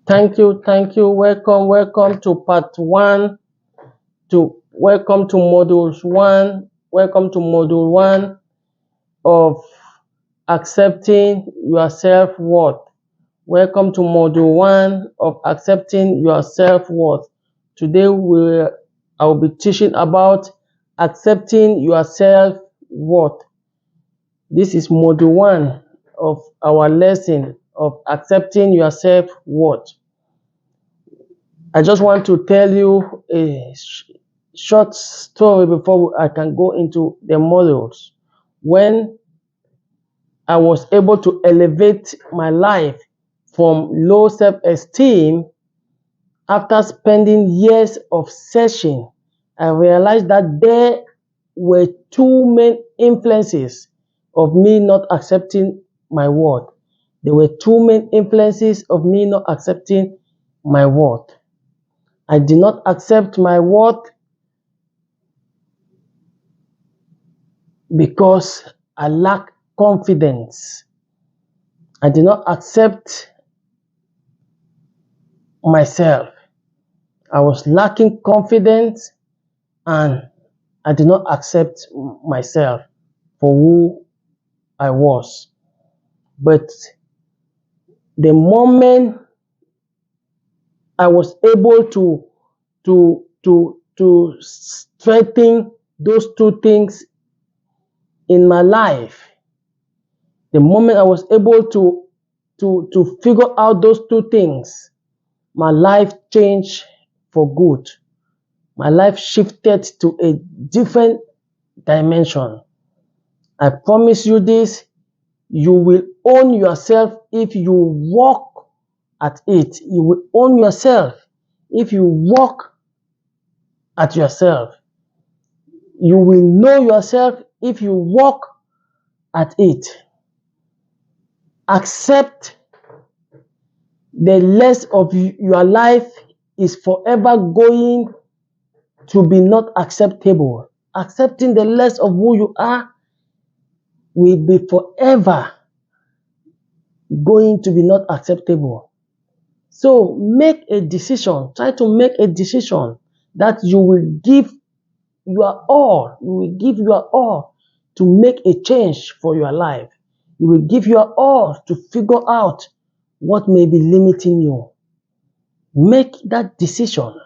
Thank you, thank you. Welcome to part one. Welcome to modules one. Welcome to module one of accepting your self worth. Welcome to module one of accepting your self worth. Today I will be teaching about accepting your self worth. This is module one of our lesson of accepting your self worth. I just want to tell you a short story before I can go into the models. When I was able to elevate my life from low self-esteem after spending years of searching, I realized that there were two main influences of me not accepting my worth. There were two main influences of me not accepting my worth. I did not accept my worth because I lack confidence. I did not accept myself. I was lacking confidence and I did not accept myself for who I was. But the moment I was able to strengthen those two things in my life, the moment I was able to figure out those two things, my life changed for good. My life shifted to a different dimension. I promise you this, you will own yourself if you work at it. You will own yourself if you work at yourself. You will know yourself if you work at it. Accept the less of your life is forever going to be not acceptable. Accepting the less of who you are will be forever going to be not acceptable. So make a decision. Try to make a decision that you will give your all. You will give your all to make a change for your life. You will give your all to figure out what may be limiting you. Make that decision.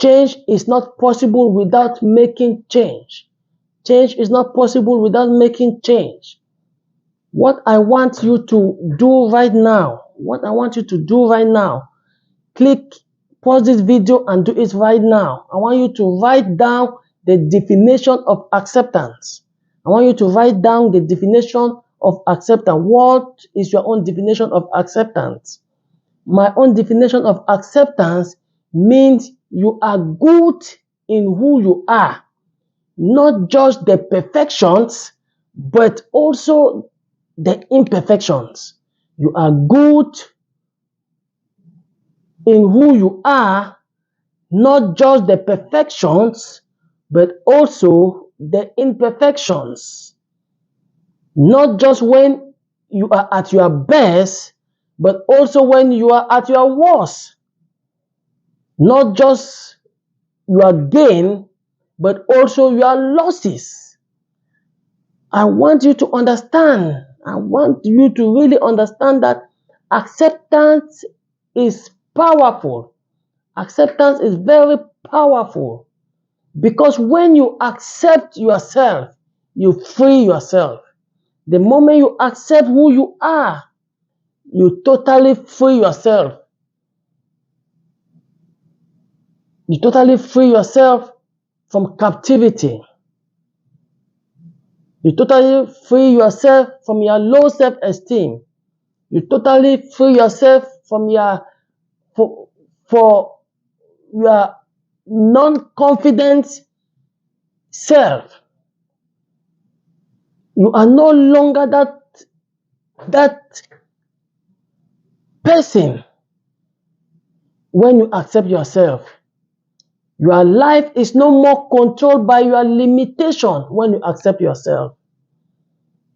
Change is not possible without making change. Change is not possible without making change. What I want you to do right now, pause this video and do it right now. I want you to write down the definition of acceptance. I want you to write down the definition of acceptance. What is your own definition of acceptance? My own definition of acceptance means you are good in who you are, not just the perfections, but also the imperfections. You are good in who you are, not just the perfections, but also the imperfections. Not just when you are at your best, but also when you are at your worst. Not just your gain, but also your losses. I want you to understand. I want you to really understand that acceptance is powerful. Acceptance is very powerful because when you accept yourself, you free yourself. The moment you accept who you are, you totally free yourself. You totally free yourself from captivity. You totally free yourself from your low self-esteem. You totally free yourself from your non-confident self. You are no longer that person when you accept yourself. Your life is no more controlled by your limitation when you accept yourself,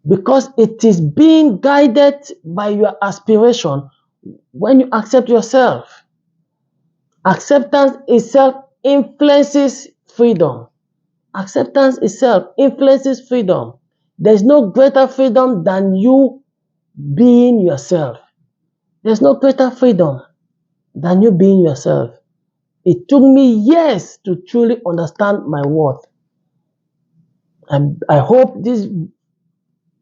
because it is being guided by your aspiration. When you accept yourself, acceptance itself influences freedom. Acceptance itself influences freedom. There's no greater freedom than you being yourself. There's no greater freedom than you being yourself. It took me years to truly understand my worth. And I hope this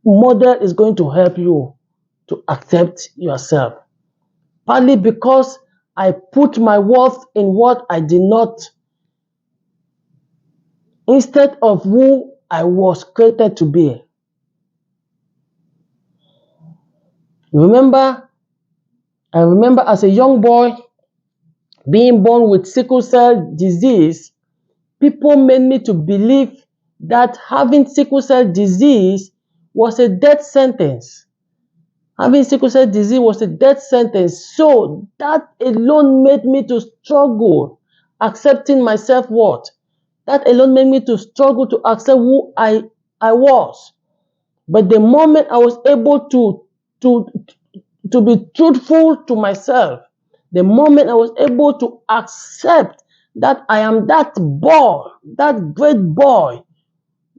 model is going to help you to accept yourself. Partly because I put my worth in what I did not, instead of who I was created to be. I remember as a young boy being born with sickle cell disease. People made me to believe that having sickle cell disease was a death sentence. Having sickle cell disease was a death sentence. So that alone made me to struggle accepting my self-worth. That alone made me to struggle to accept who I was. But the moment I was able to be truthful to myself, the moment I was able to accept that I am that boy, that great boy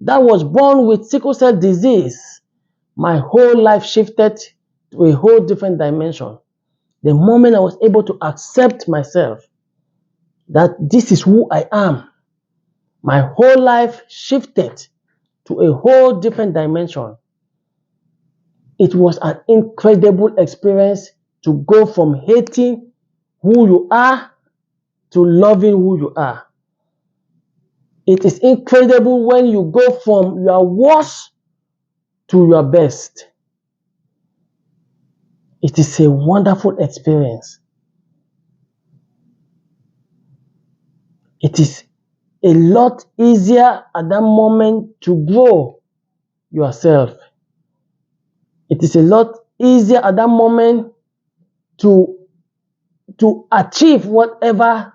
that was born with sickle cell disease, my whole life shifted to a whole different dimension. The moment I was able to accept myself, that this is who I am, my whole life shifted to a whole different dimension. It was an incredible experience to go from hating who you are to loving who you are. It is incredible when you go from your worst to your best. It is a wonderful experience. It is a lot easier at that moment to grow yourself. It is a lot easier at that moment to achieve whatever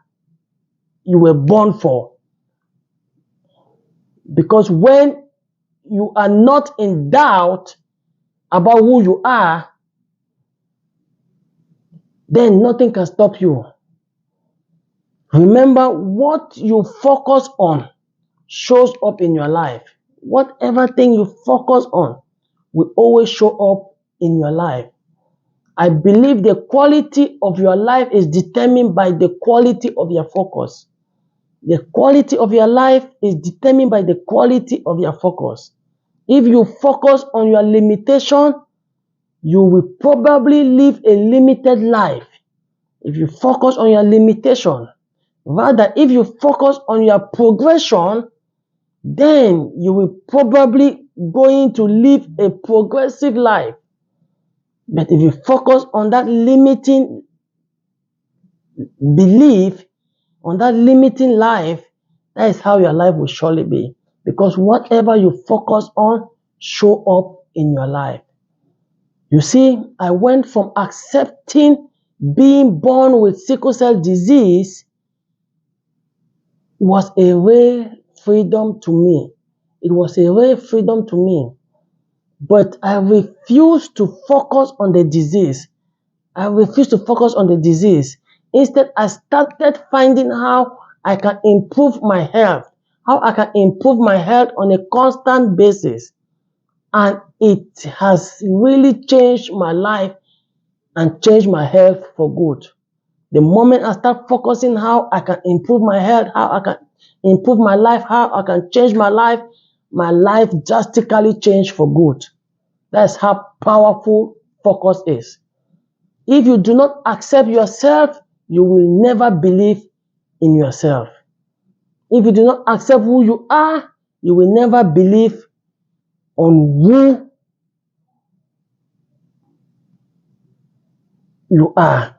you were born for. Because when you are not in doubt about who you are, then nothing can stop you. Remember, what you focus on shows up in your life. Whatever thing you focus on will always show up in your life. I believe the quality of your life is determined by the quality of your focus. The quality of your life is determined by the quality of your focus. If you focus on your limitation, you will probably live a limited life. If you focus on your limitation, rather, if you focus on your progression, then you will probably going to live a progressive life. But if you focus on that limiting belief, on that limiting life, that is how your life will surely be. Because whatever you focus on show up in your life. You see, I went from accepting being born with sickle cell disease was a real freedom to me. It was a real freedom to me. But I refused to focus on the disease. I refused to focus on the disease. Instead, I started finding how I can improve my health, how I can improve my health on a constant basis. And it has really changed my life and changed my health for good. The moment I start focusing how I can improve my health, how I can improve my life, how I can change my life drastically changed for good. That's how powerful focus is. If you do not accept yourself, you will never believe in yourself. If you do not accept who you are, you will never believe on who you are.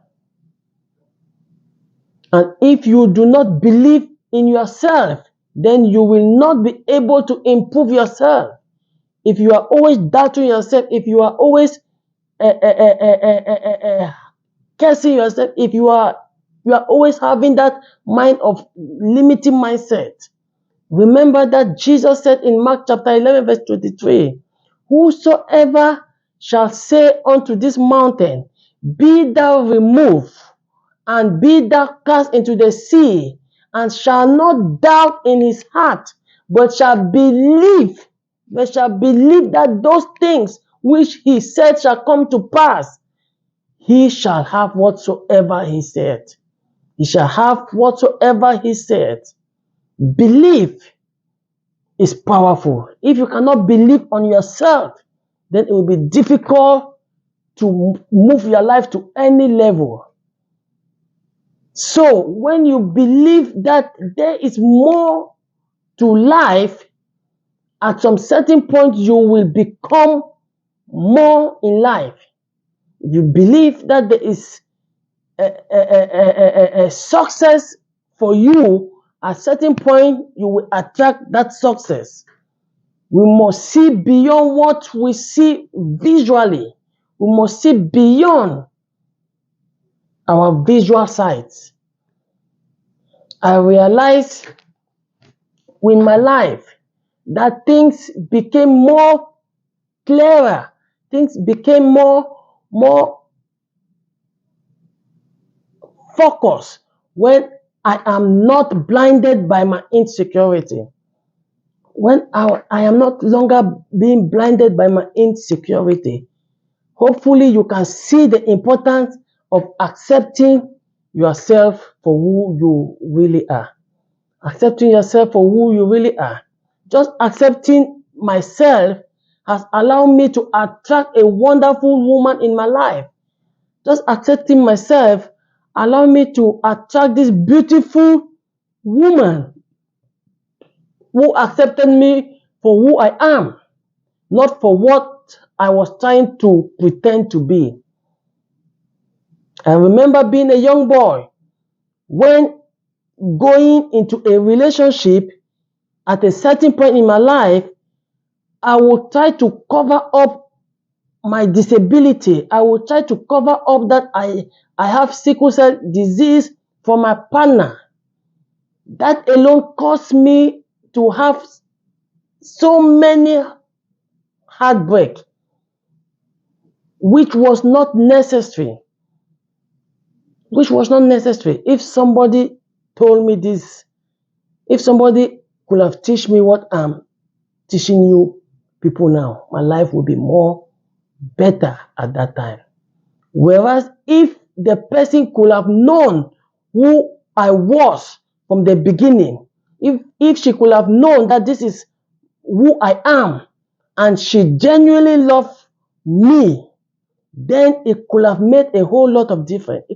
And if you do not believe in yourself, then you will not be able to improve yourself. If you are always doubting yourself, if you are always cursing yourself, if you are always having that mind of limiting mindset, remember that Jesus said in Mark chapter 11 verse 23, whosoever shall say unto this mountain, be thou removed, and be thou cast into the sea, and shall not doubt in his heart, but shall believe that those things which he said shall come to pass, he shall have whatsoever he said. He shall have whatsoever he said. Belief is powerful. If you cannot believe on yourself, then it will be difficult to move your life to any level. So when you believe that there is more to life, at some certain point you will become more in life. If you believe that there is a success for you, at a certain point you will attract that success. We must see beyond what we see visually. We must see beyond our visual sights. I realized in my life that things became more clearer. Things became more focused when I am not blinded by my insecurity. When I am not longer being blinded by my insecurity. Hopefully you can see the importance of accepting yourself for who you really are. Accepting yourself for who you really are. Just accepting myself has allowed me to attract a wonderful woman in my life. Just accepting myself allowed me to attract this beautiful woman who accepted me for who I am, not for what I was trying to pretend to be. I remember being a young boy when going into a relationship at a certain point in my life, I would try to cover up my disability. I would try to cover up that I have sickle cell disease for my partner. That alone caused me to have so many heartbreak, which was not necessary. If somebody told me this, if somebody could have teach me what I'm teaching you people now, my life would be more better at that time. Whereas if the person could have known who I was from the beginning, if she could have known that this is who I am, and she genuinely loved me, then it could have made a whole lot of difference.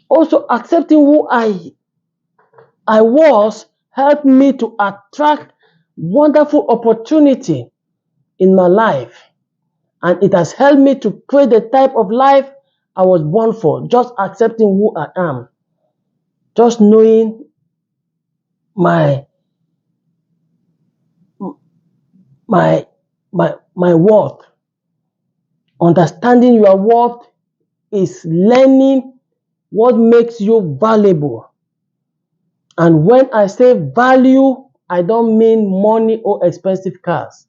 Also, accepting who I was helped me to attract wonderful opportunity in my life. And it has helped me to create the type of life I was born for. Just accepting who I am. Just knowing my worth. Understanding your worth is learning what makes you valuable. And when I say value, I don't mean money or expensive cars.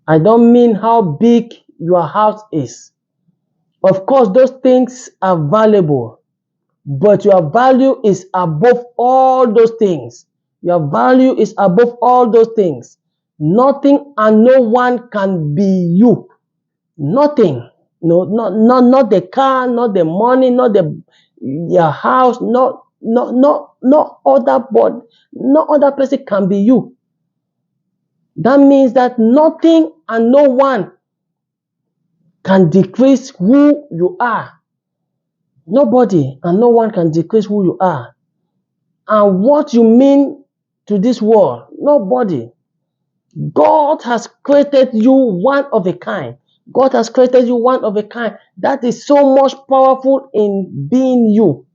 I don't mean how big your house is. Of course, those things are valuable, but your value is above all those things. Your value is above all those things. Nothing and no one can be you. Nothing. No, not the car, not the money, not your house, no other person can be you. That means that nothing and no one can decrease who you are. Nobody and no one can decrease who you are. And what you mean to this world, nobody. God has created you one of a kind. God has created you one of a kind. That is so much powerful in being you.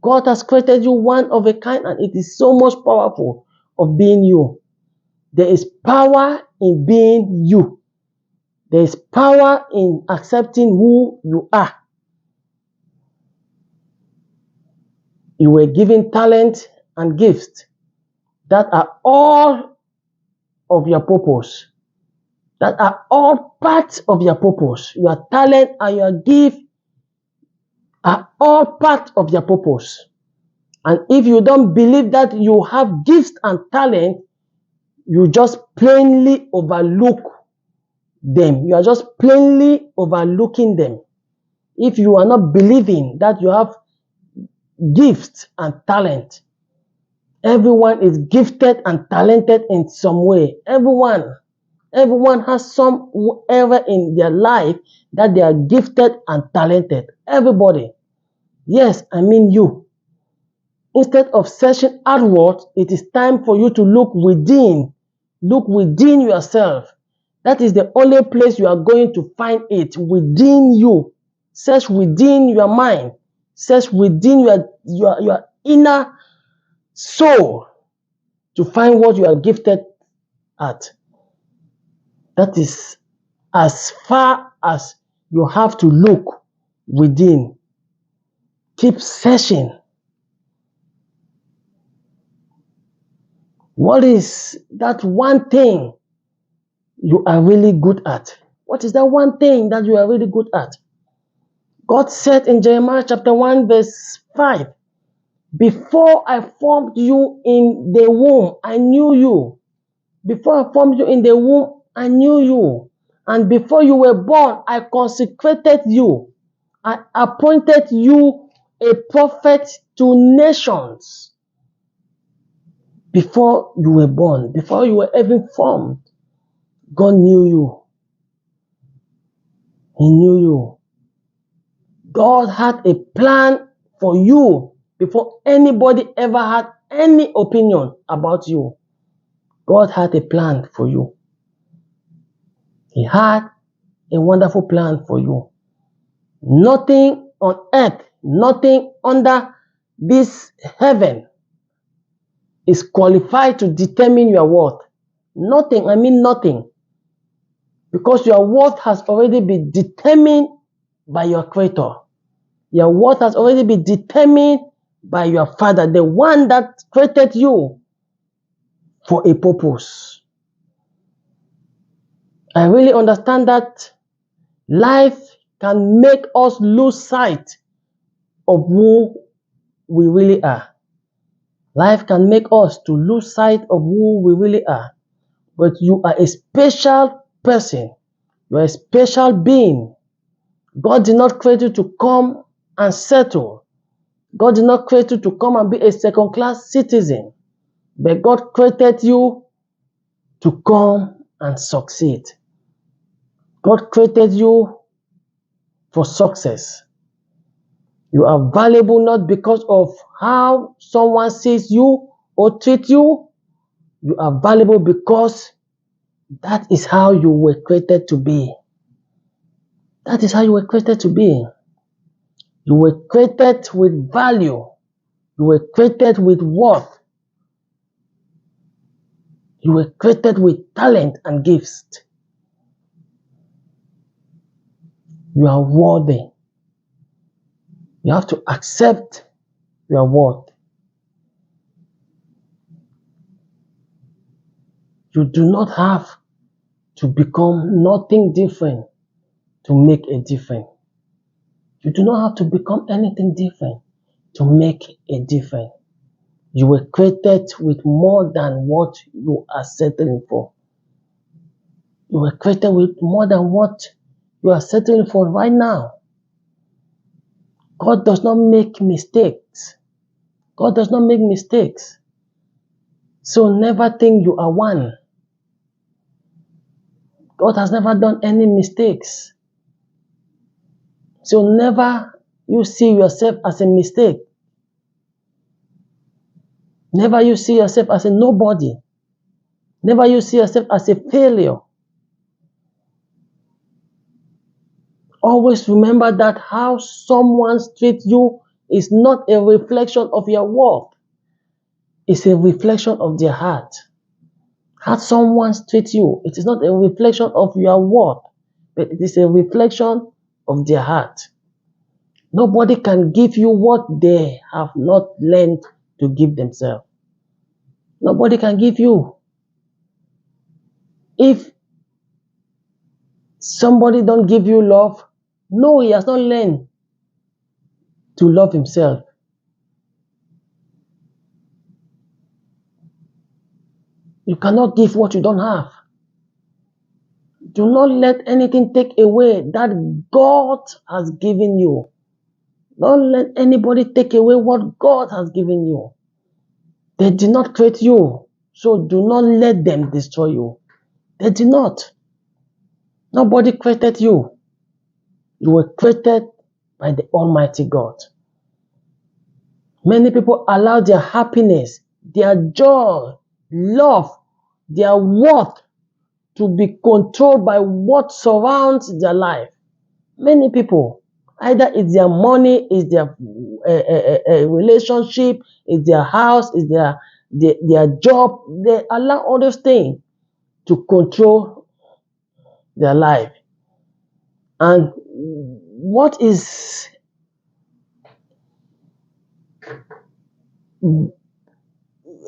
God has created you one of a kind, and it is so much powerful of being you. There is power in being you. There is power in accepting who you are. You were given talent and gifts that are all of your purpose. that are all parts of your purpose. Your talent and your gift are all part of your purpose. And if you don't believe that you have gifts and talent, you just plainly overlook them. You are just plainly overlooking them. If you are not believing that you have gifts and talent, everyone is gifted and talented in some way. Everyone has some area in their life that they are gifted and talented. Everybody. Yes, I mean you. Instead of searching outward, it is time for you to look within. Look within yourself. That is the only place you are going to find it, within you. Search within your mind. Search within your inner soul to find what you are gifted at. That is as far as you have to look within. Keep searching. What is that one thing you are really good at? What is that one thing that you are really good at? God said in Jeremiah chapter 1 verse 5, before I formed you in the womb, I knew you. Before I formed you in the womb, I knew you. And before you were born, I consecrated you. I appointed you a prophet to nations. Before you were born, before you were even formed, God knew you. He knew you. God had a plan for you before anybody ever had any opinion about you. God had a plan for you. He had a wonderful plan for you. Nothing on earth, nothing under this heaven is qualified to determine your worth. Nothing, I mean nothing. Because your worth has already been determined by your Creator. Your worth has already been determined by your Father, the one that created you for a purpose. I really understand that life can make us lose sight of who we really are. Life can make us to lose sight of who we really are. But you are a special person. You are a special being. God did not create you to come and settle. God did not create you to come and be a second-class citizen. But God created you to come and succeed. God created you for success. You are valuable not because of how someone sees you or treats you. You are valuable because that is how you were created to be. That is how you were created to be. You were created with value. You were created with worth. You were created with talent and gifts. You are worthy. You have to accept your worth. You do not have to become nothing different to make a difference. You do not have to become anything different to make a difference. You were created with more than what you are settling for. You were created with more than what you are settling for right now. God does not make mistakes. God does not make mistakes. So never think you are one. God has never done any mistakes. So never you see yourself as a mistake. Never you see yourself as a nobody. Never you see yourself as a failure. Always remember that how someone treats you is not a reflection of your worth. It's a reflection of their heart. How someone treats you, it is not a reflection of your worth, but it is a reflection of their heart. Nobody can give you what they have not learned to give themselves. Nobody can give you. If Somebody don't give you love. No, he has not learned to love himself. You cannot give what you don't have. Do not let anything take away that God has given you. Don't let anybody take away what God has given you. They did not create you, so do not let them destroy you. They did not. Nobody created you. You were created by the Almighty God. Many people allow their happiness, their joy, love, their worth to be controlled by what surrounds their life. Many people, either it's their money, it's their relationship, it's their house, it's their job. They allow all those things to control their life. And what is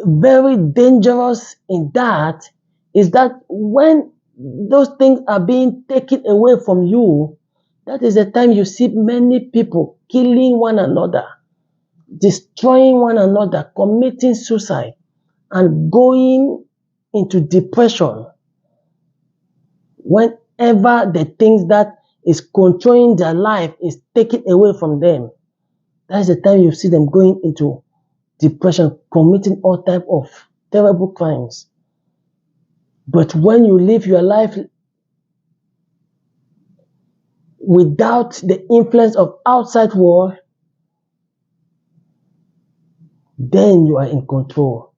very dangerous in that is that when those things are being taken away from you, that is the time you see many people killing one another, destroying one another, committing suicide, and going into depression whenever the things that is controlling their life is taken away from them. That is the time you see them going into depression, committing all type of terrible crimes. But when you live your life without the influence of outside world, then you are in control.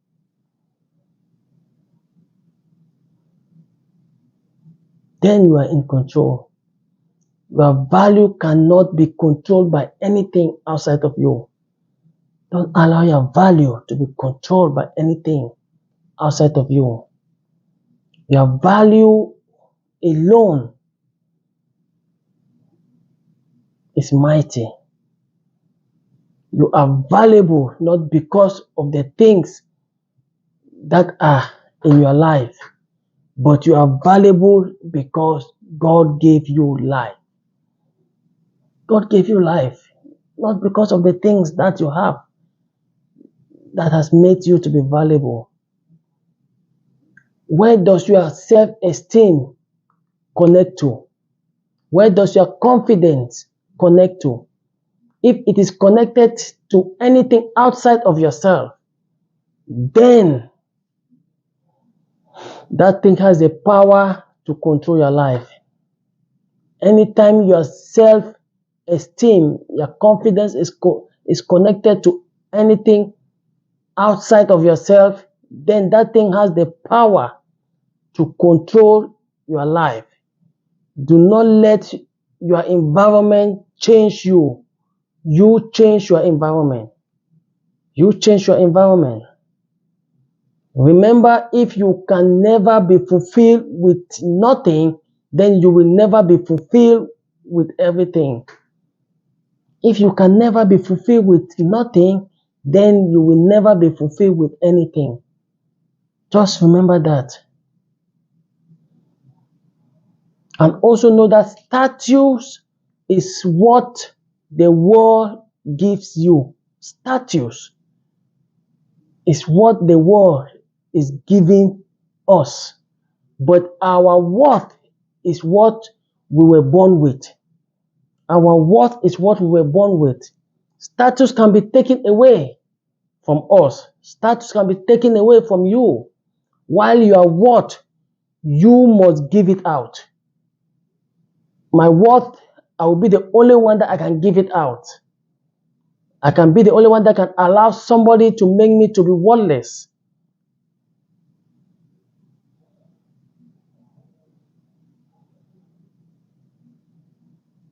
Then you are in control. Your value cannot be controlled by anything outside of you. Don't allow your value to be controlled by anything outside of you. Your value alone is mighty. You are valuable not because of the things that are in your life, but you are valuable because God gave you life. God gave you life, not because of the things that you have that has made you to be valuable. Where does your self-esteem connect to? Where does your confidence connect to? If it is connected to anything outside of yourself, then that thing has the power to control your life. Anytime your self-esteem, your confidence is connected to anything outside of yourself, then that thing has the power to control your life. Do not let your environment change you. You change your environment. You change your environment. Remember, if you can never be fulfilled with nothing, then you will never be fulfilled with everything. If you can never be fulfilled with nothing, then you will never be fulfilled with anything. Just remember that. And also know that status is what the world gives you. Status is what the world is giving us. But our worth is what we were born with. Our worth is what we were born with. Status can be taken away from us. Status can be taken away from you. While you are worth, you must give it out. My worth, I will be the only one that I can give it out. I can be the only one that can allow somebody to make me to be worthless.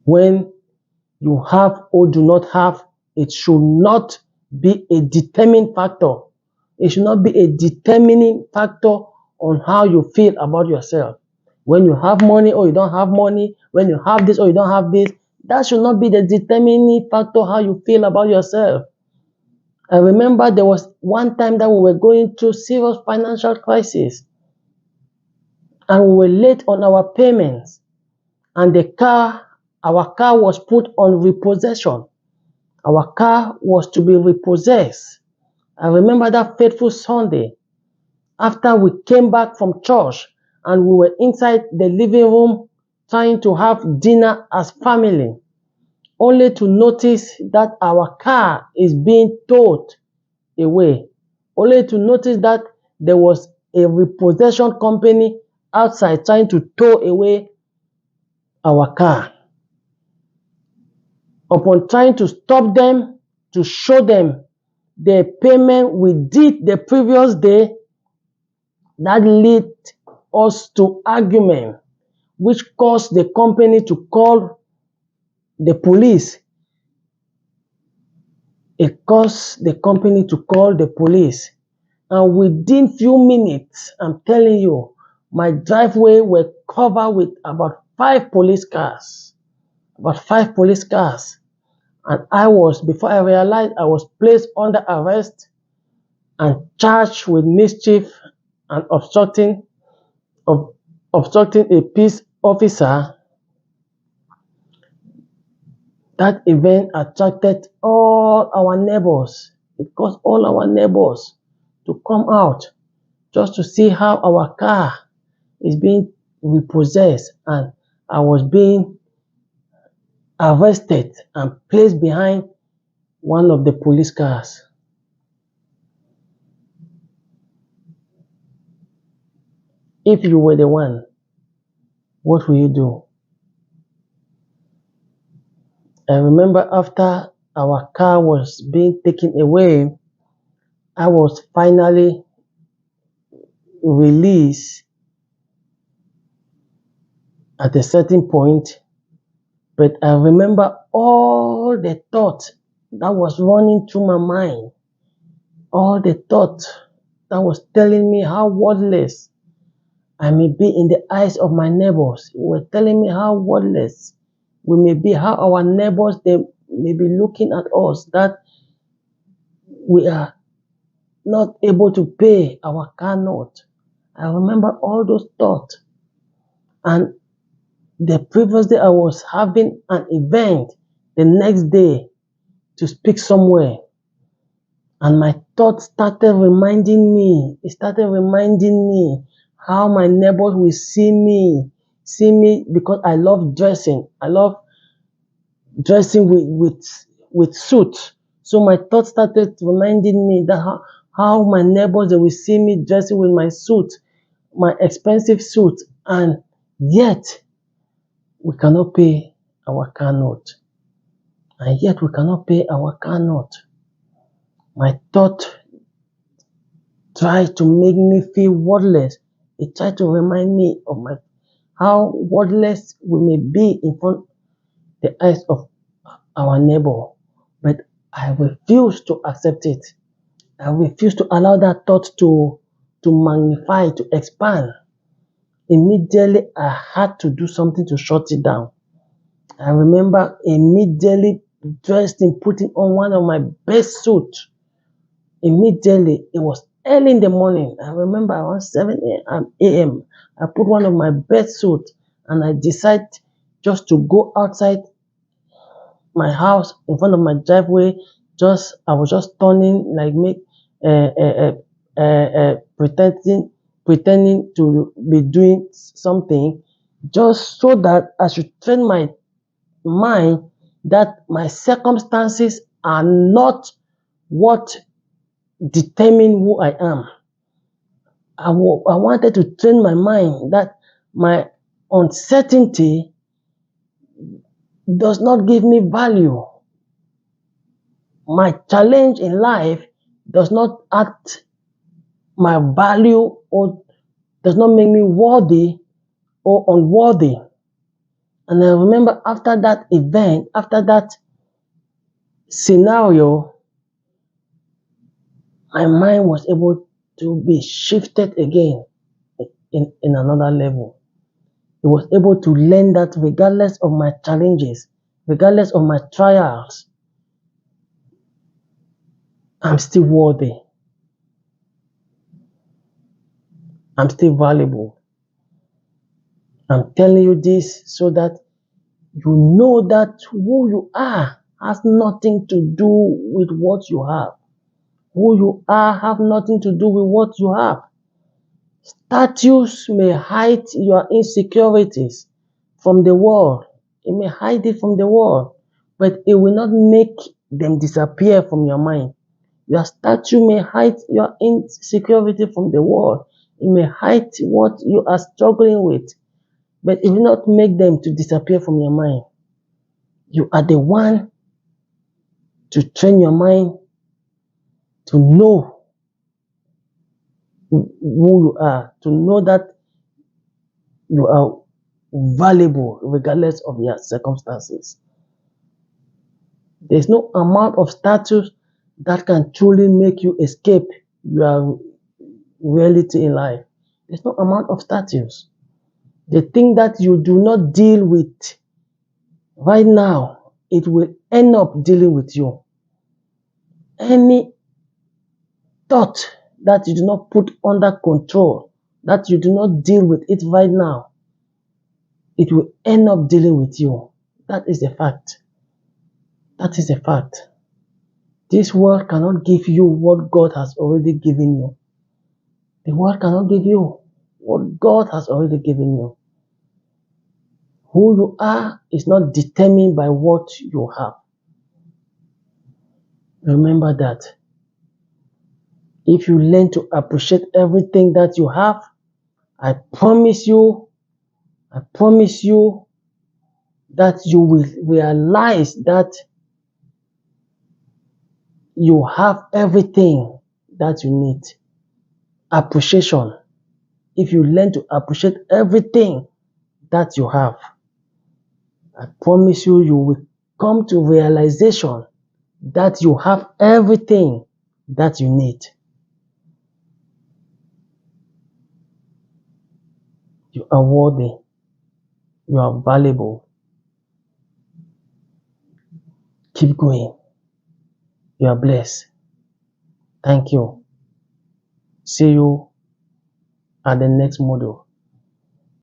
When you have or do not have, it should not be a determining factor. It should not be a determining factor on how you feel about yourself. When you have money or you don't have money, when you have this or you don't have this, that should not be the determining factor how you feel about yourself. I remember there was one time that we were going through serious financial crisis and we were late on our payments. and our car was put on repossession. Our car was to be repossessed. I remember that fateful Sunday after we came back from church and we were inside the living room trying to have dinner as family, only to notice that our car is being towed away, only to notice that there was a repossession company outside trying to tow away our car. Upon trying to stop them, to show them the payment we did the previous day, that led us to argument, which caused the company to call the police. It caused the company to call the police. And within few minutes, I'm telling you, my driveway were covered with about 5 police cars. About 5 police cars. And before I realized, I was placed under arrest and charged with mischief and obstructing a peace officer. That event attracted all our neighbors. It caused all our neighbors to come out just to see how our car is being repossessed, and I was being arrested and placed behind one of the police cars. If you were the one, what will you do? I remember after our car was being taken away, I was finally released at a certain point, but I remember all the thoughts that was running through my mind, all the thoughts that was telling me how worthless I may be in the eyes of my neighbors. They were telling me how worthless we may be, how our neighbors, they may be looking at us, that we are not able to pay our car note. I remember all those thoughts. And the previous day I was having an event the next day to speak somewhere. And my thoughts started reminding me, how my neighbors will see me because I love dressing. I love dressing with suits. So my thoughts started reminding me that how my neighbors, they will see me dressing with my suit, my expensive suit, and yet we cannot pay our car note. And yet we cannot pay our car note. My thought tried to make me feel worthless. It tried to remind me of how worthless we may be in front of the eyes of our neighbor. But I refuse to accept it. I refuse to allow that thought to magnify, to expand. Immediately, I had to do something to shut it down. I remember immediately dressed in putting on one of my best suits. Immediately, it was early in the morning. I remember around 7 a.m. I put one of my best suits and I decided just to go outside my house in front of my driveway. I was just turning, like pretending to be doing something, just so that I should train my mind that my circumstances are not what determine who I am. I wanted to train my mind that my uncertainty does not give me value. My challenge in life does not act my value or does not make me worthy or unworthy. And I remember after that event, after that scenario, my mind was able to be shifted again in another level. It was able to learn that regardless of my challenges, regardless of my trials, I'm still worthy. I'm still valuable. I'm telling you this so that you know that who you are has nothing to do with what you have. Who you are have nothing to do with what you have. Statues may hide your insecurities from the world. It may hide it from the world, but it will not make them disappear from your mind. Your statue may hide your insecurity from the world. It may hide what you are struggling with, but it will not make them to disappear from your mind. You are the one to train your mind to know who you are, to know that you are valuable regardless of your circumstances. There's no amount of status that can truly make you escape your reality in life. There's no amount of status. The thing that you do not deal with right now, it will end up dealing with you. Any thought that you do not put under control, that you do not deal with it right now, it will end up dealing with you. That is a fact. That is a fact. This world cannot give you what God has already given you. The world cannot give you what God has already given you. Who you are is not determined by what you have. Remember that. If you learn to appreciate everything that you have, I promise you that you will realize that you have everything that you need. Appreciation. If you learn to appreciate everything that you have, I promise you, you will come to realization that you have everything that you need. You are worthy. You are valuable. Keep going. You are blessed. Thank you. See you at the next module.